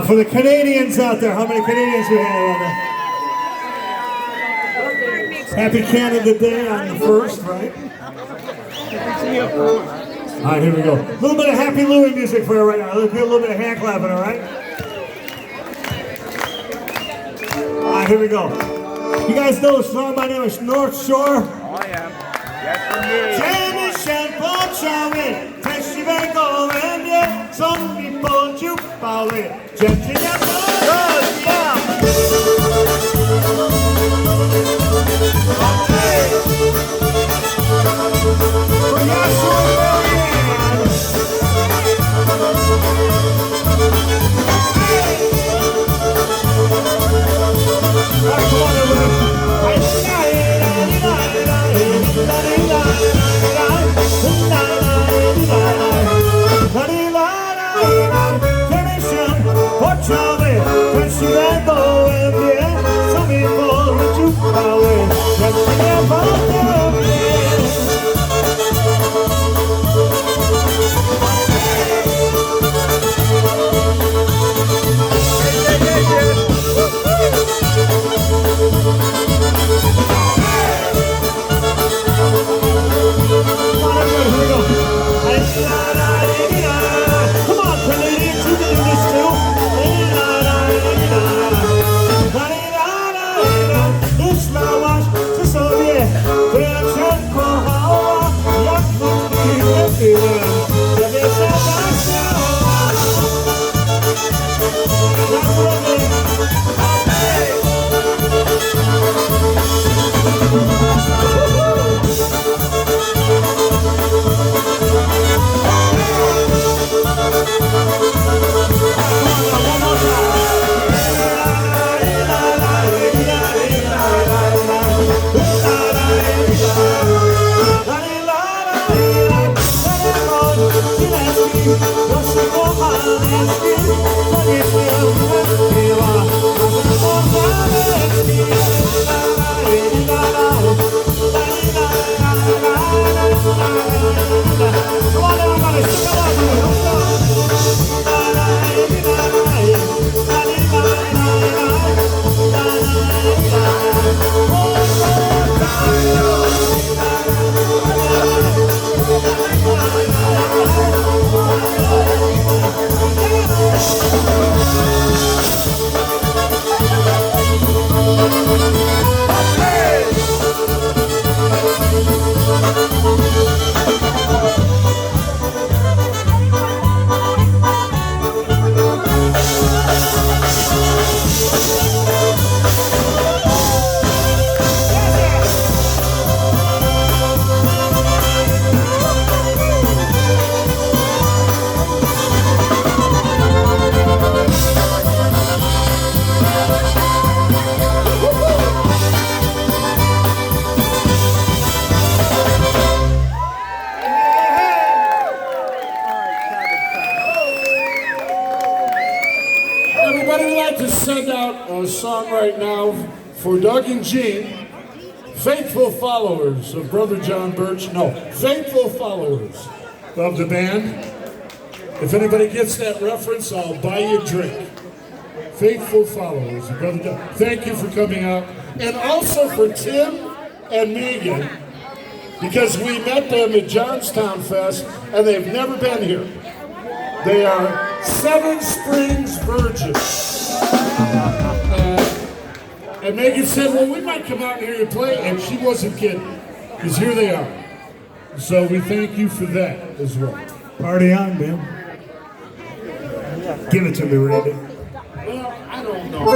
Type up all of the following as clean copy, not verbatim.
For the Canadians out there, how many Canadians we have out there? Happy Canada Day on the 1st, right? All right, here we go. A little bit of Happy Louie music for you right now. Let's do a little bit of hand clapping, all right? All right, here we go. You guys know the song by name is North Shore? Oh, yeah. Yes, for me. Song right now for Doug and Gene, faithful followers of Brother John Birch. No, faithful followers of the band. If anybody gets that reference, I'll buy you a drink. Faithful followers of Brother John. Thank you for coming out. And also for Tim and Megan, because we met them at Johnstown Fest and they've never been here. They are Seven Springs Virgins. And Megan said, well, we might come out here and play, and she wasn't kidding, because here they are. So we thank you for that as well. Party on, man. Give it to me, Randy. Well, I don't know.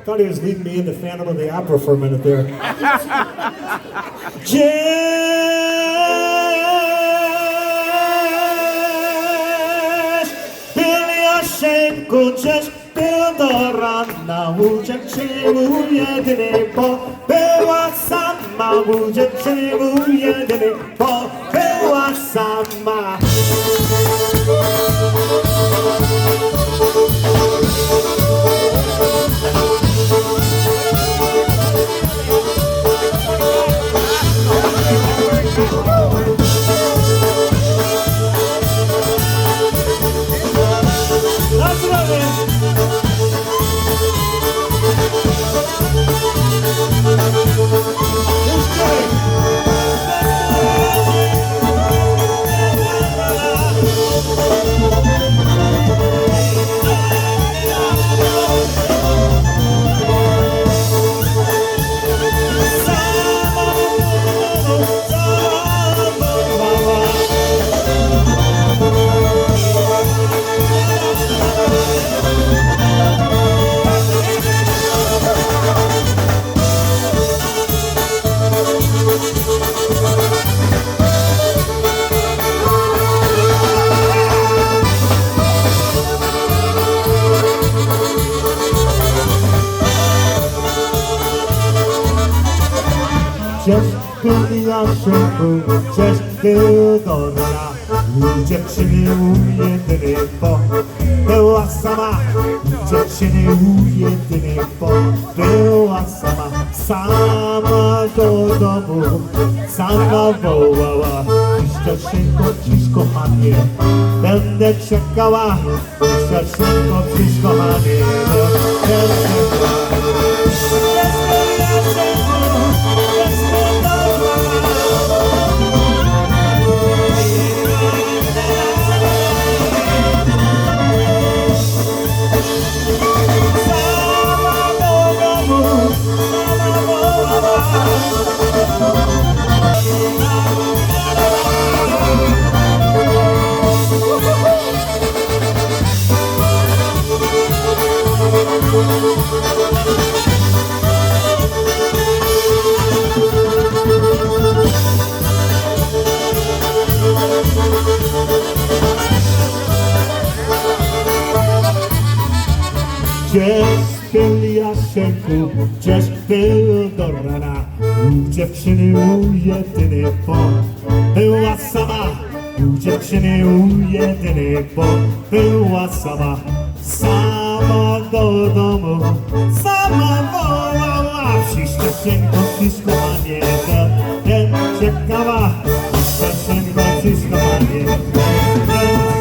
Thought he was leading me into Phantom of the Opera for a minute there. Just Billy Oshenko, just był do rana, u dziewczyny u jedyny, bo była sama, u dziewczyny u jedyny, bo była sama. Dziewczyny Jasienku, gdzieś był do rana, u dziewczyny u jedyny, bo była sama. U dziewczyny u jedyny, bo była sama. Sama do domu, sama wołała. Dziś Jasienko, dziś kochanie, będę czekała. Dziś Jasienko, dziś kochanie, będę czekała. Gdzieś był Jasienku, gdzieś był do rana, u dziewczyny u jedyny, bo była sama. U dziewczyny u jedyny, bo była sama. Sama do domu, sama wołała. Dziś Jasienko, dziś kochanie, będę czekała. Dziś Jasienko, dziś kochanie, będę czekała.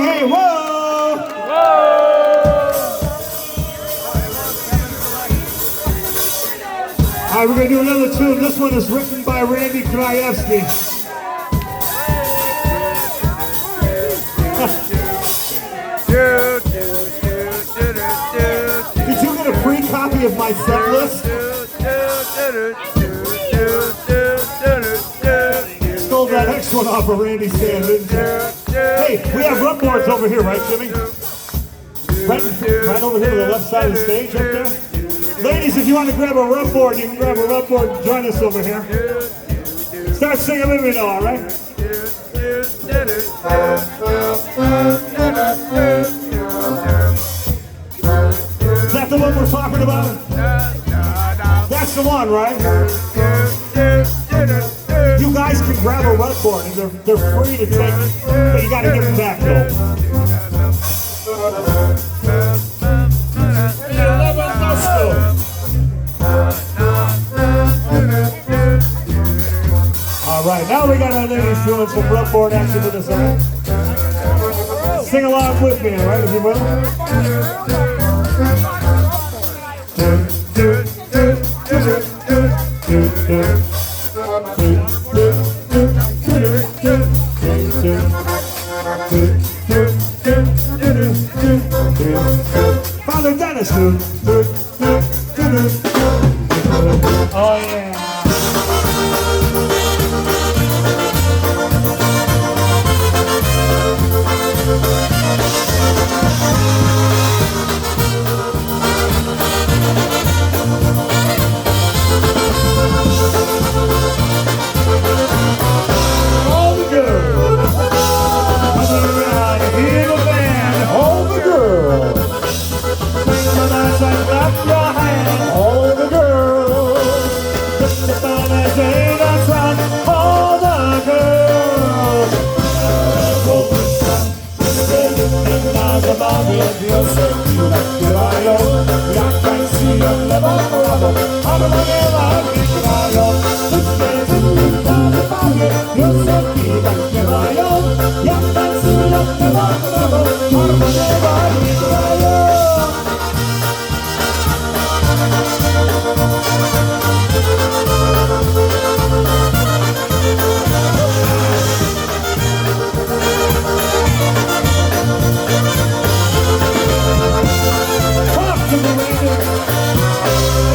Hey, whoa! All right, we're going to do another tune. This one is written by Randy Krajewski. Did you get a free copy of my set list? Stole that next one off of Randy's stand, didn't you? Hey, we have rub boards over here, right, Jimmy? Right over here to the left side of the stage, up there. Ladies, if you want to grab a rub board, you can grab a rub board and join us over here. Start singing with me now, all right? Is that the one we're talking about? That's the one, right? You guys can grab a rub board, and they're free to take, but you got to give them back, though. Now we got our ladies doing some rubboard action to the side. Sing along with me, all right, if you will. Father Dennis. Oh yeah. All the girls. Come around, hear the band. All the girls. Sing the dance and clap your hands. All the girls. Lift the band and sing a song. All the girls. Io senti la tiraio, jak si lewo prawo, ale nie ma tiraio. Tutte na zabawie, io senti la tiraio, jak si lewo prawo, ale nie ma tiraio.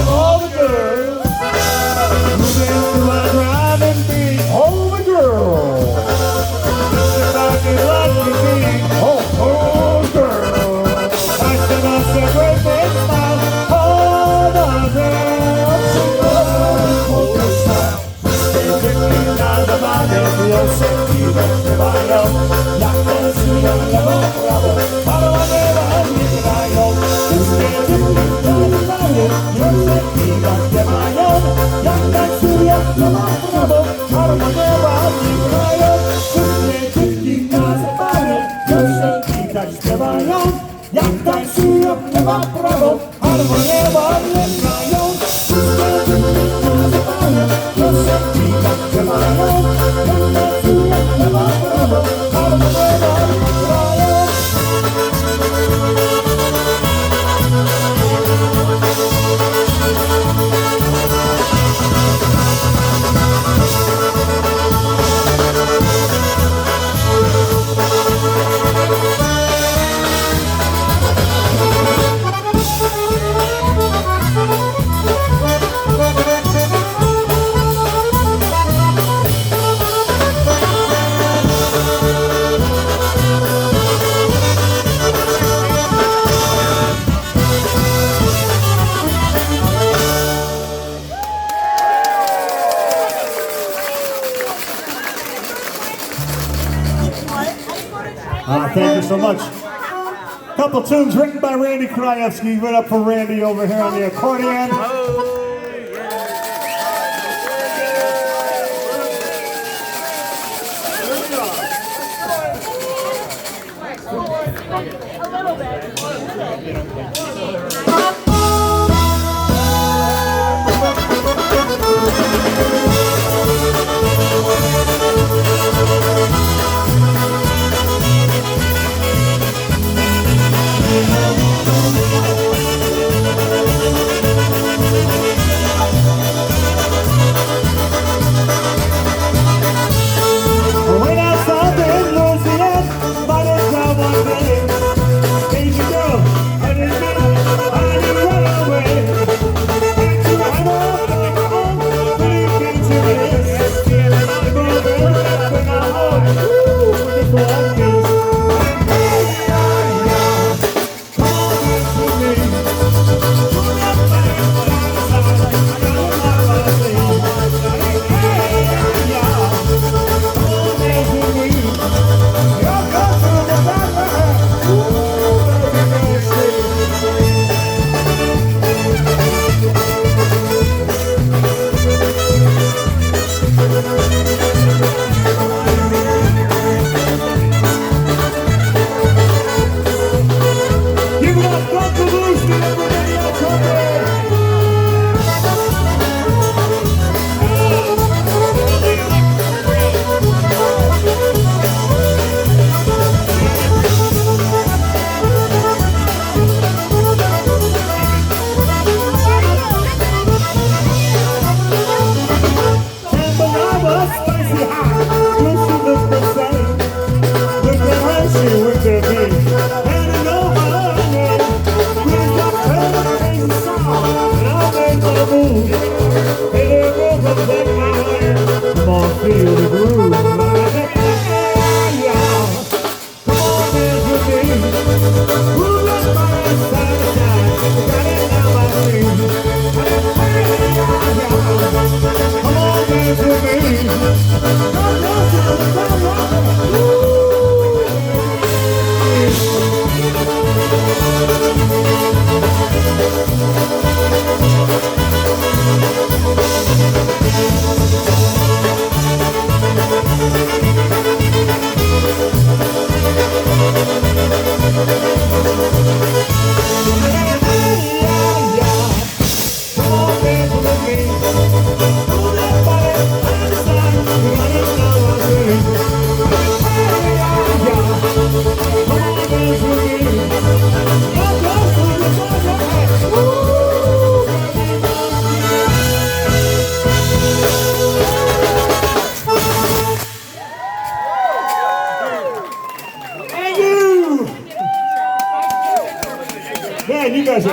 All the girls moving to a driving beat. All the girls just like it like to be. Oh, girls, I said us a great big smile. All the girls, polka style. Singing down the body, io sentivo che vaio. La canzone levo bravo, ma non aveva il raio. Jak tańcują, nie ma prawo, harmonia ładnie grają. Wszystkie na zapale, piosenki tak śpiewają. Jak tańcują, nie ma prawo, harmonia ładnie grają. Thank you so much. Couple tunes written by Randy Krajewski. Give it up for Randy over here on the accordion.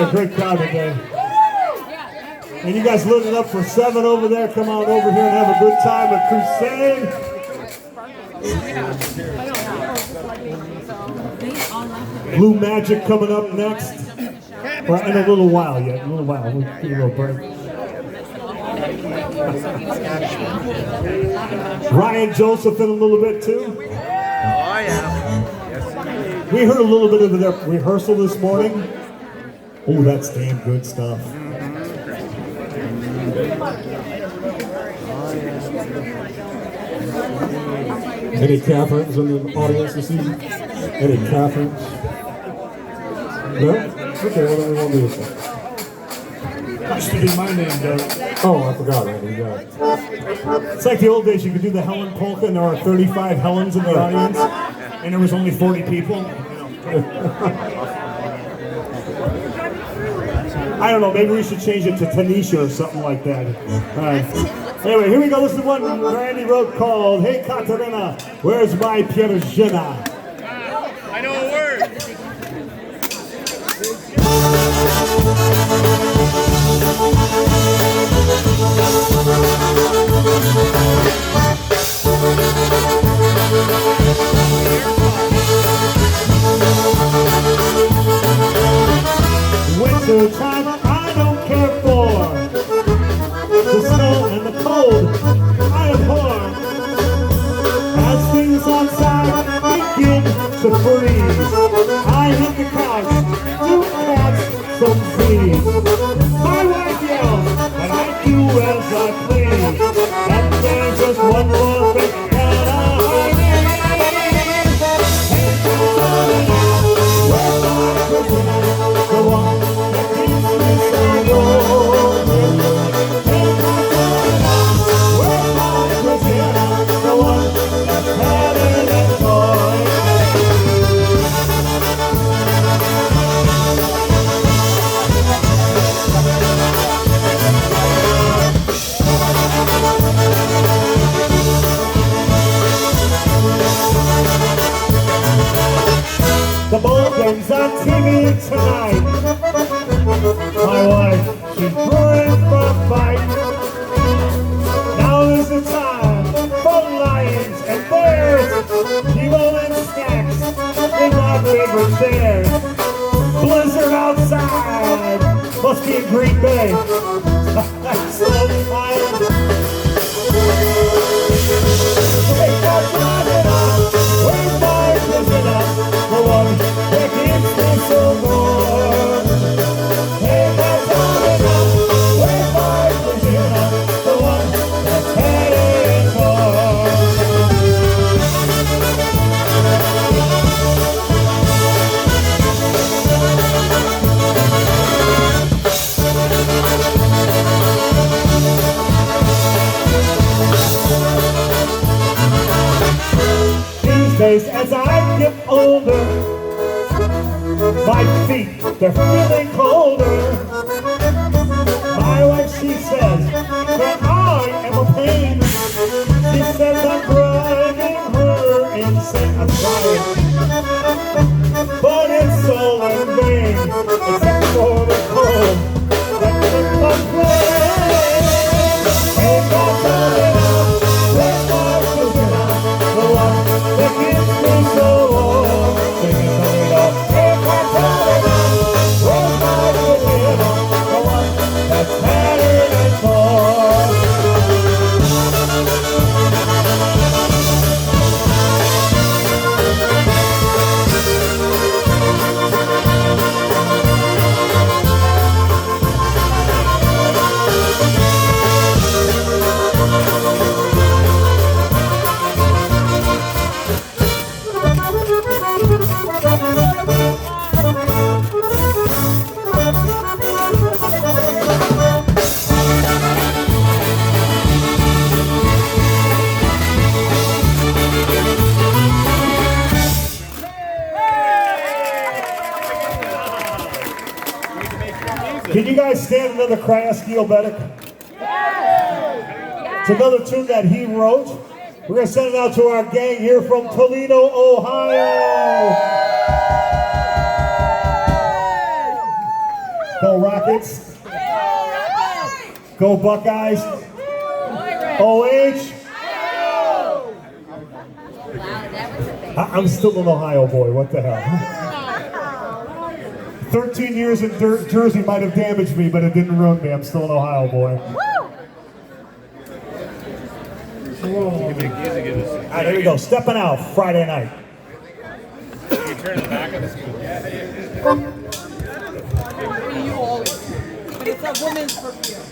a great crowd today. And you guys lit it up for 7 over there. Come on over here and have a good time at Crusade. Blue Magic coming up next. Well, in a little while yet. A little while. We'll give you a little break. Ryan Joseph in a little bit too. Oh, yeah. Yes, We heard a little bit of their rehearsal this morning. Oh, that's damn good stuff. Any Catherines in the audience this evening? Any Catherines? No? Okay, well then we won't do this one. Used to be my name, Doug. Oh, I forgot. It's like the old days. You could do the Helen Polka, and there are 35 Helens in the audience, and there was only 40 people. I don't know. Maybe we should change it to Tanisha or something like that. All right. Anyway, here we go. This is one Randy wrote called "Hey Katerina, Where's My Pierzina?" I know a word. Winter time, I don't care for the snow and the cold. I abhor as things outside begin to freeze. I hit the couch to catch some trees. My wife yells, and I do as I please. And there's just one more thing that I need. Hey, where's my prisoner? The one that keeps me so warm. Hey, where's my prisoner? The one that's better than toy. The ball game's on TV tonight. My wife, she's brewing for a fight. Now is the time for lions and bears, people and snacks in my favorite chairs. Blizzard outside, must be in Green Bay. I'm so tired. Hey, that's not enough. Where's my prisoner? The one that keeps me so warm. Hey, that's not enough. Where's my prisoner? The one that's headed for. These days, as I get older, my feet, they're feeling colder. My wife, she says that I am a pain. She says I'm driving her insane. I'm trying, but it's all in vain, except for the cold that took my place. Ain't no telling out where's my prisoner, the one that keeps me so warm. Sing it to me now. Ain't no telling out where's my prisoner, the one that's better than gold. Can you guys stand another Kraski-O-Betic? It's another tune that he wrote. We're going to send it out to our gang here from Toledo, Ohio. Go Rockets. Go Buckeyes. OH. I'm still an Ohio boy. What the hell? 13 years in Jersey might have damaged me, but it didn't ruin me. I'm still an Ohio boy. All right, here we go. Stepping out Friday night. You turn the back of the school. You always. But it's a woman's perfume.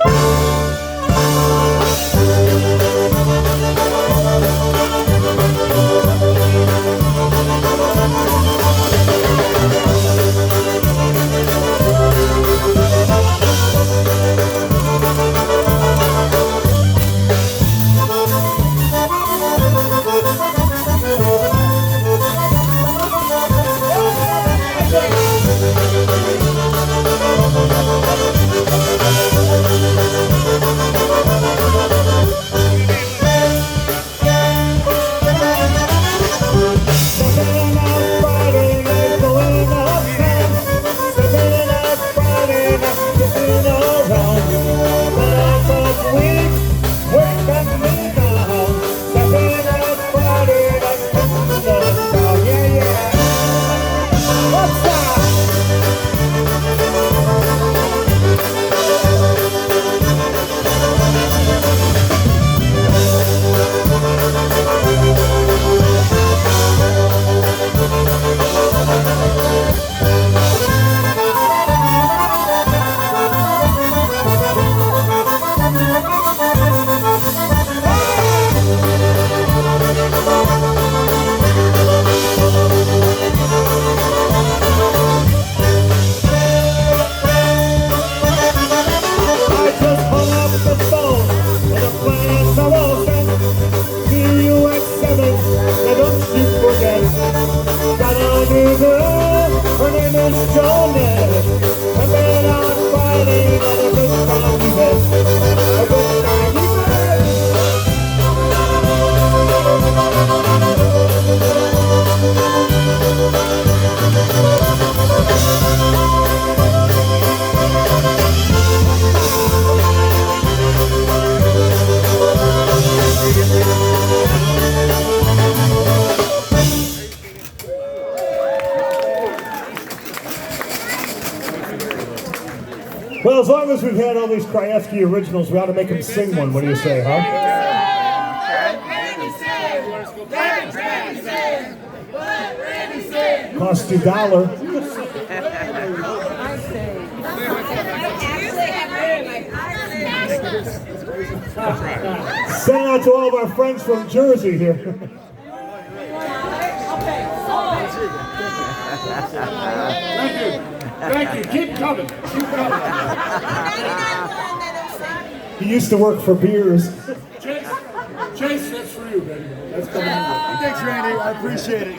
Well, as long as we've had all these Krajewski originals, we ought to make them sing one. What do you say, huh? Cost you $1. Send it out to all of our friends from Jersey here. Thank you. Thank you. Keep coming. Keep coming. He used to work for beers. Chase, that's for you, baby. That's coming. Thanks, Randy. I appreciate it.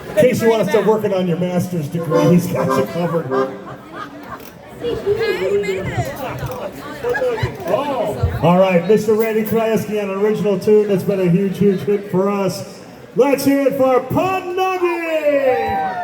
In case you want to start working on your master's degree, he's got you covered. Oh. All right, Mr. Randy Krajewski on an original tune that's been a huge, huge hit for us. Let's hear it for Pun Nugget!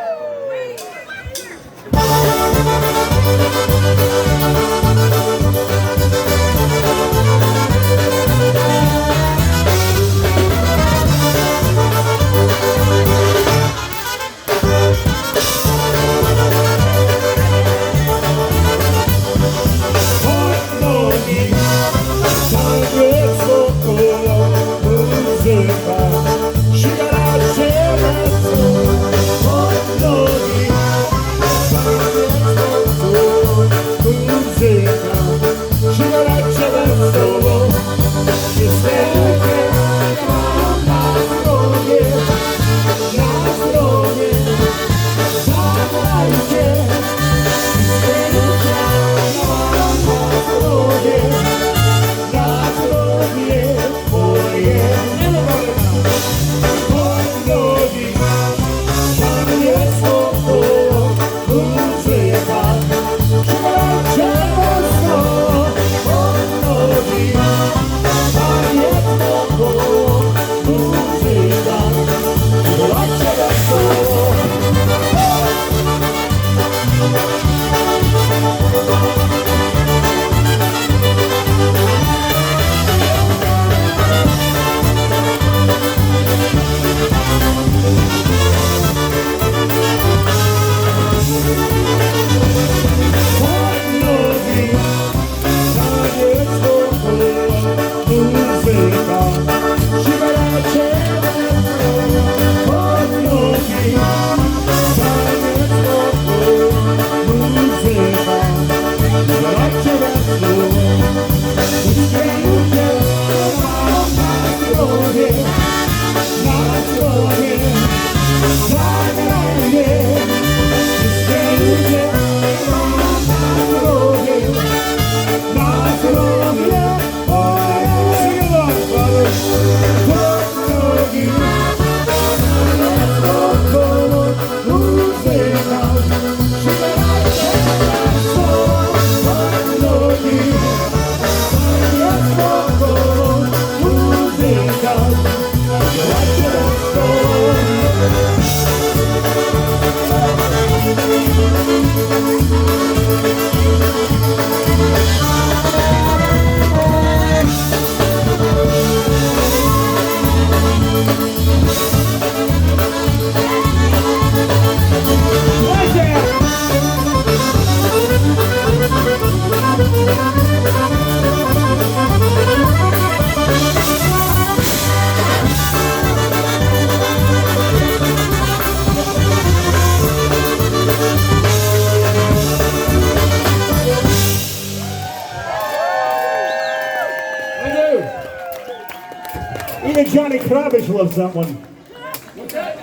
Even Johnny Kravitz loves that one.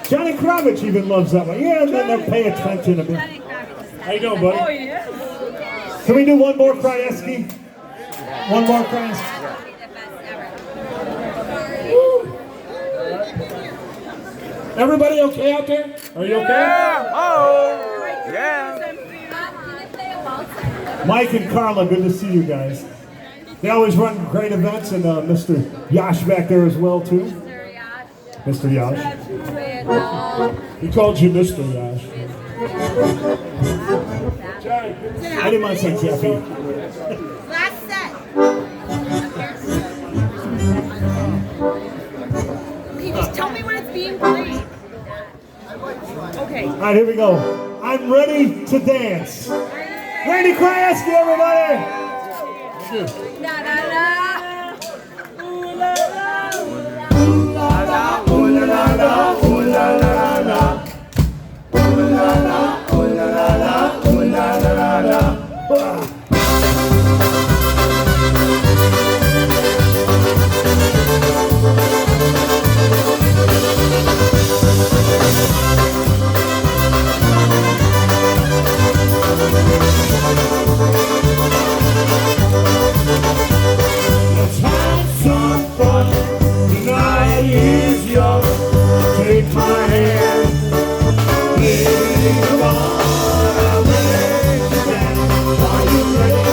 Johnny Kravitz even loves that one. Yeah, and then they pay attention to me. How you doing, buddy? Oh, yeah. Can we do one more Krajewski? One more Krajewski. Everybody okay out there? Are you okay? Yeah. Oh. Yeah. Mike and Carla, good to see you guys. They always run great events, and Mr. Yash back there as well, too. Mr. Yash. He called you Mr. Yash. I didn't want to say Jeffy. Last set. Okay, just tell me when it's being played. Okay. All right, here we go. I'm ready to dance. Randy Krajewski, everybody! Da da da. Ooh la la. Ooh la la, ooh la la la, ooh la la la. Ooh la la, ooh la la la, ooh la la la. Let's have some fun. Tonight is young. Take my hand. Baby, come on. I'm ready to dance. Are you ready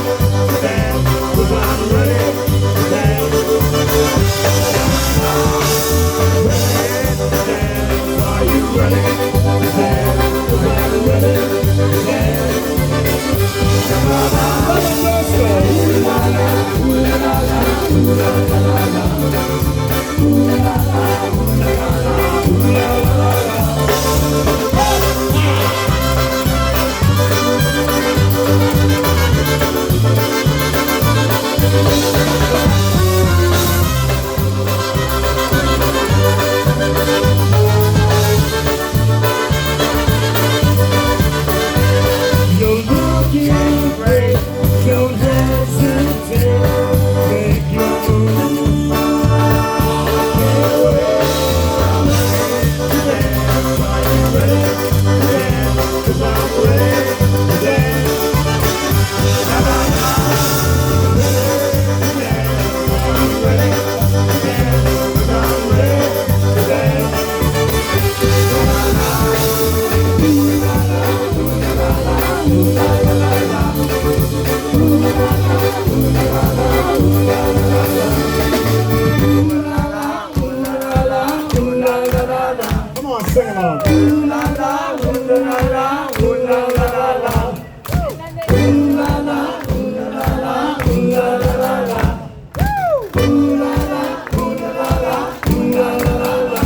to dance? 'Cause I'm ready to dance. Are you ready to dance? 'Cause I'm ready to dance. You're looking great, don't hesitate, make your move. I can't wait, I'm ready to dance. Are you ready to dance? 'Cause I'm ready to dance. Are you ready to dance? 'Cause I'm ready to dance. Come on, sing along. Ooh la la, ooh la la, ooh la la la. Ooh la la, ooh la la, ooh la la la. Ooh la la, ooh la la, ooh la la la.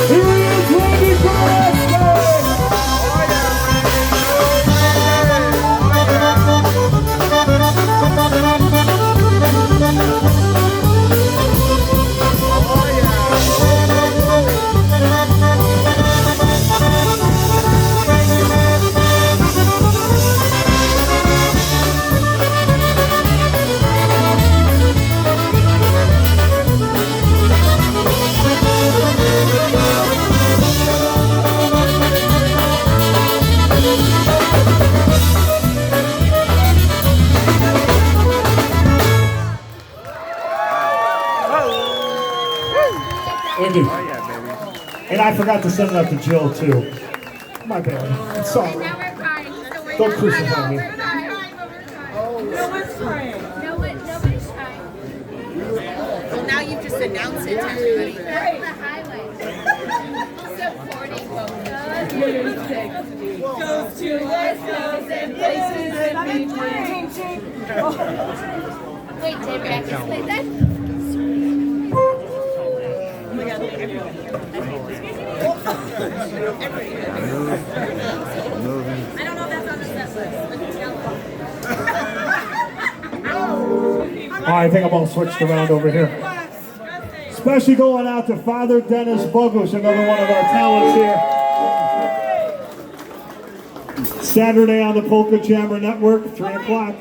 Here is Randy Andy. And I forgot to send that to Jill too. My bad. I'm sorry. Now we're crying. Don't crucify me. No one's crying. Nobody's crying. Well, now you've just announced it to everybody. Right. The highlight. Supporting Polka. Goes to West Coast and places in between. Wait, David, I can play that. Oh my God, everyone. I think I'm all switched around over here. Especially going out to Father Dennis Bogush, another one of our talents here. Saturday on the Polka Jammer Network, 3 o'clock.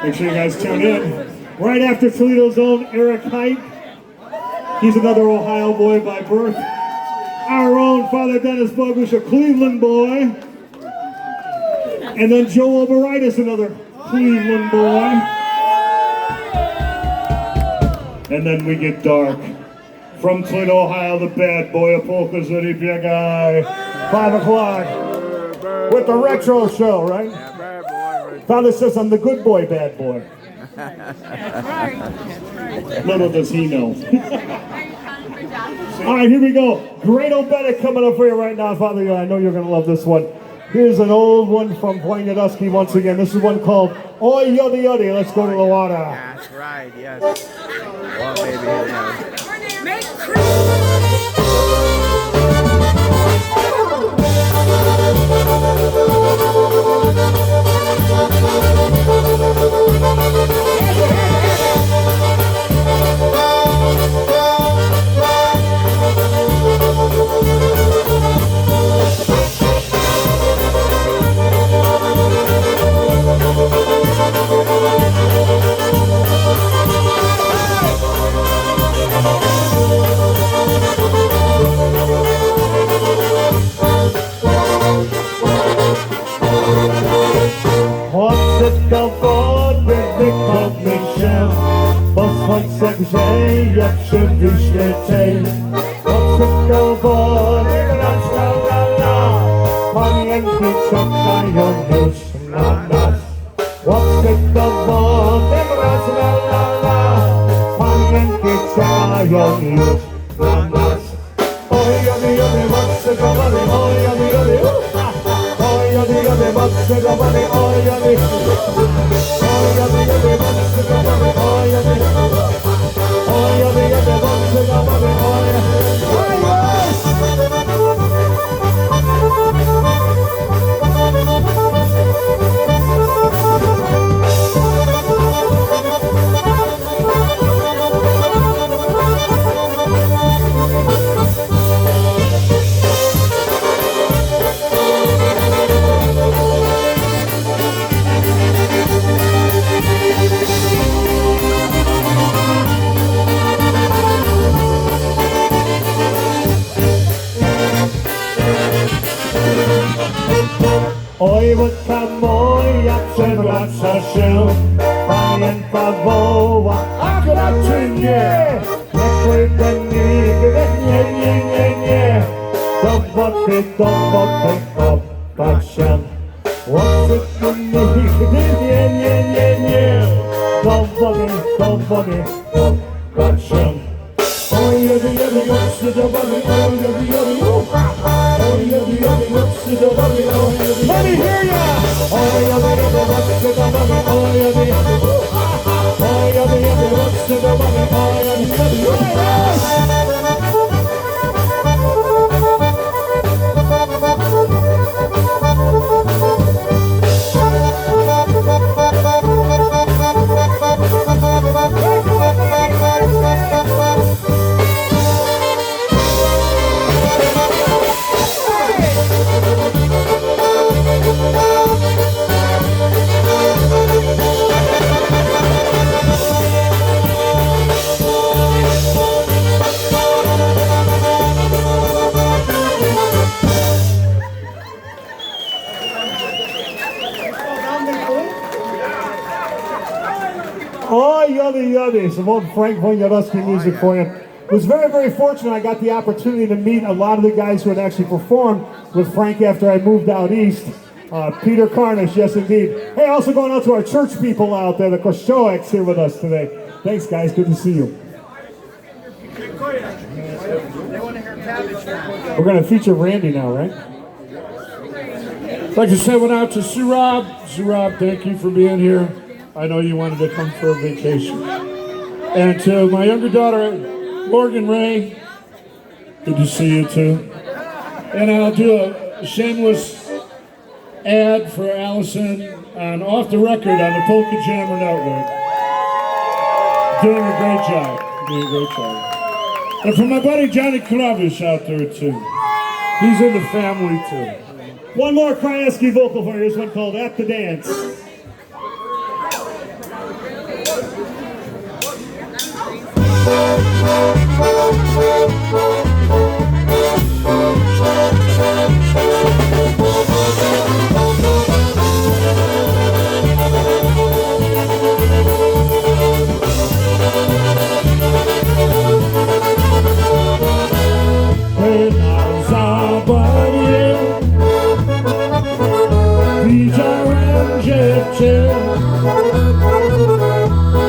Make sure you guys tune in. Right after Toledo's own Eric Height. He's another Ohio boy by birth. Our own Father Dennis Bogush, a Cleveland boy. And then Joe Oberitis, another Cleveland boy. And then we get dark. From Toledo, Ohio, the bad boy of polkas, Eddie Biegaj. 5 o'clock. With the retro show, right? Father says I'm the good boy, bad boy. Little does he know. All right, here we go. Great Obedic coming up for you right now, Father. I know you're going to love this one. Here's an old one from Poignadusky once again. This is one called Oi Yuddy Yuddy. Let's go to the water. That's right, yes. Well, baby, Make Słońce grzeje przy wyświeceń. Odsypnął wody, grać la la la. Pamiętni czekają już na nas. Odsypnął wody, grać la la la. Pamiętni czekają już na nas. Oj, jody, jody, mocy do wody, oj, jody, jody, oj, jody, jody, mocy do wody, oj, jody. Oj, jody, jody, mocy do wody, oj, jody. Oj, jody, jody, mocy do wody, oj, jody. Oj, wódka moja przewraca się, pamięta woła, a gra czy nie? Nie pójdę nigdy, nie, nie, nie, nie. Do wody kopać się. Łopcy tu nigdy, nie, nie, nie, nie. Do wody kopać się. Oj, jody, jody, łopcy do wody, oj, jody, jody, oj, jody, jody, łopcy do wody, oj, jody. Let me hear ya! Oj, jody, jody, łopcy do wody, oj, jody. Oj, jody, jody, łopcy do wody, oj, jody, jody, Oh, yuddy, yuddy. Some old Frank Poignadusky music for you. Was very, very fortunate I got the opportunity to meet a lot of the guys who had actually performed with Frank after I moved out east. Peter Carnish, yes indeed. Hey, also going out to our church people out there, the Kościołeks here with us today. Thanks guys, good to see you. We're going to feature Randy now, right? I'd like to send one out to Sue Rob. Sue Rob, thank you for being here. I know you wanted to come for a vacation. And to my younger daughter, Morgan Ray, good to see you too. And I'll do a shameless ad for Allison on Off the Record on the Polka Jammer Network. Doing a great job. Doing a great job. And for my buddy Johnny Kravish out there too. He's in the family too. One more Krajewski vocal for you. Here's one called At the Dance.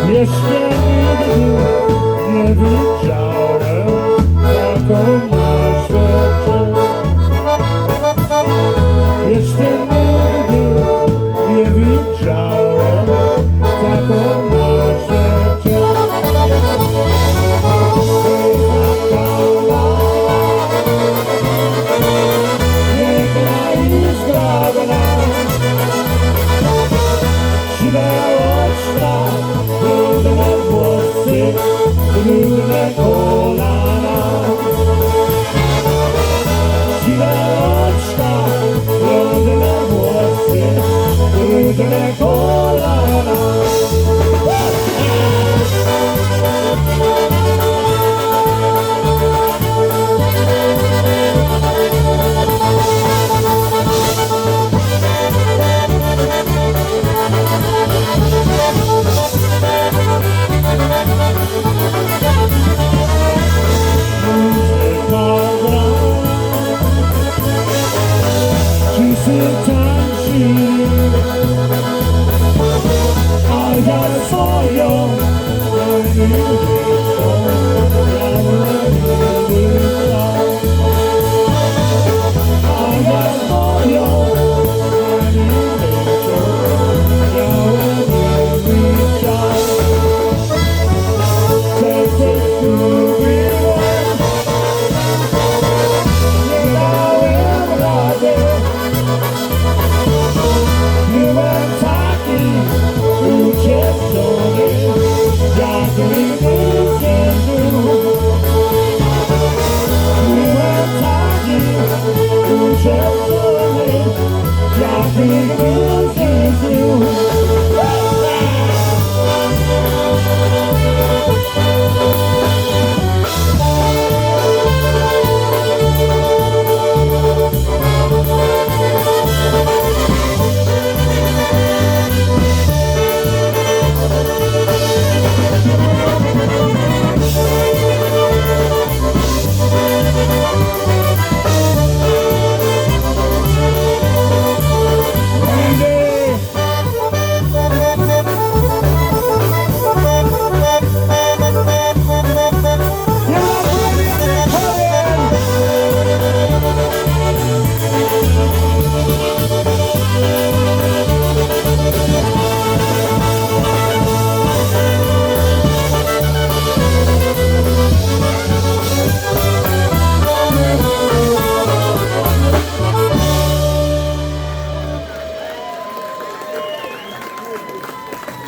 Jeszcze nigdy nie widziałem taką na świecie. Jeszcze nigdy nie widziałem taką na świecie. Piękna i zgrabna, siwe oczka, brudne włosy, brudne kolana. Siwe oczka, brudne włosy, brudne kolana.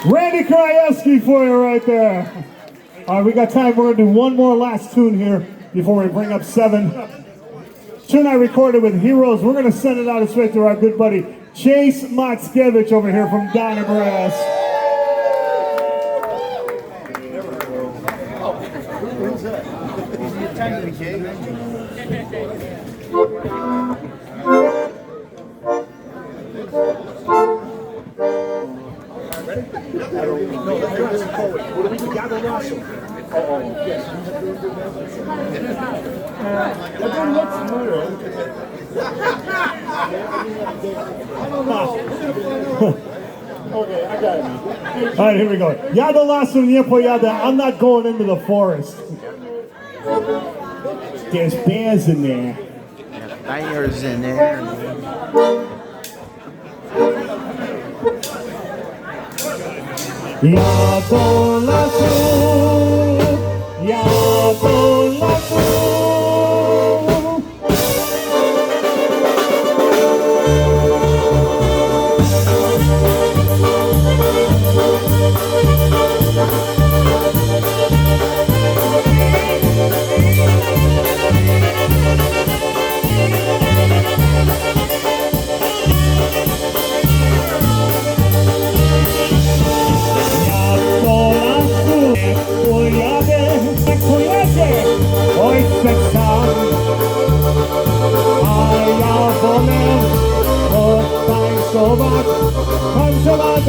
Randy Krajewski for you right there. All right, we got time. We're going to do one more last tune here before we bring up 7. Tune I recorded with Heroes. We're going to send it out this way to our good buddy Chase Matskevich over here from Donna Brass. Okay, I got it. All right, here we go. Yada lasso niepo yada. I'm not going into the forest. There's bears in there. Bears in there. Yada lasso, yada lasso.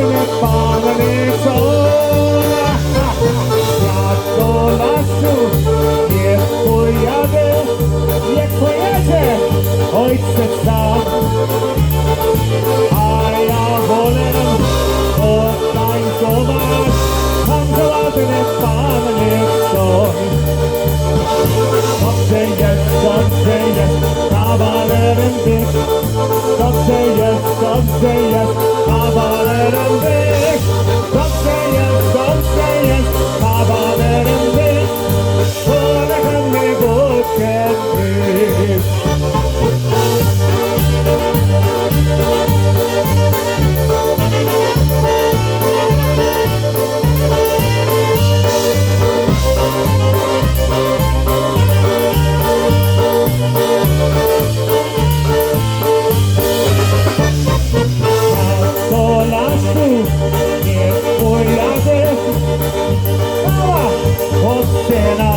ładny pan son. Ja do lasu nie pojadę, nie pojedzie ojciec sam. A ja wolę potańcować, tam to ładny pan son. Dobrze jest kawalerem być. Dobrze jest kawalerem być. Dobrze jest kawalerem być. Polekam mnie wódkę pić. Do lasu nie pojadę, mała odcena.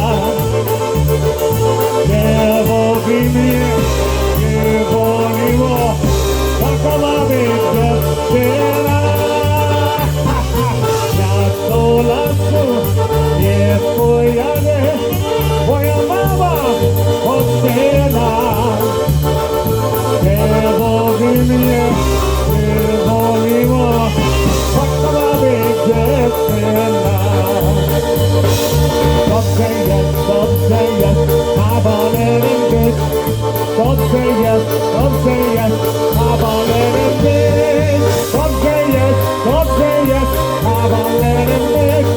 Nie woli mnie, nie woliło, taka ma być dziewczyna. Ja do lasu nie pojadę, moja mama odcena. Nie woli mnie, nie woliło, taka ma być dziewczyna. Dobrze jest kawalerem być. Dobrze jest kawalerem być. Dobrze jest kawalerem być.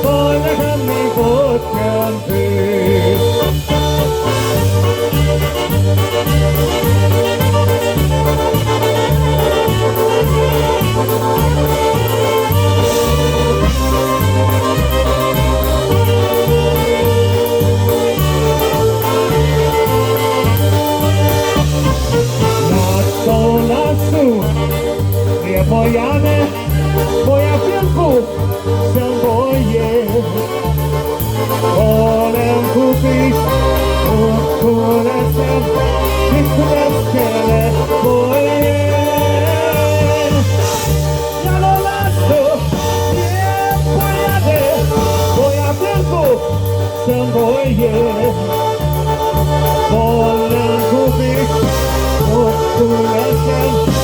Polekam mi wódkę pić. Do lasu nie pojadę, bo ja wielków się boję. Wolę kupić kulesem i kuleskę boję. Ja do lasu nie pojadę, bo ja wielków się boję. Wolę kupić kulesem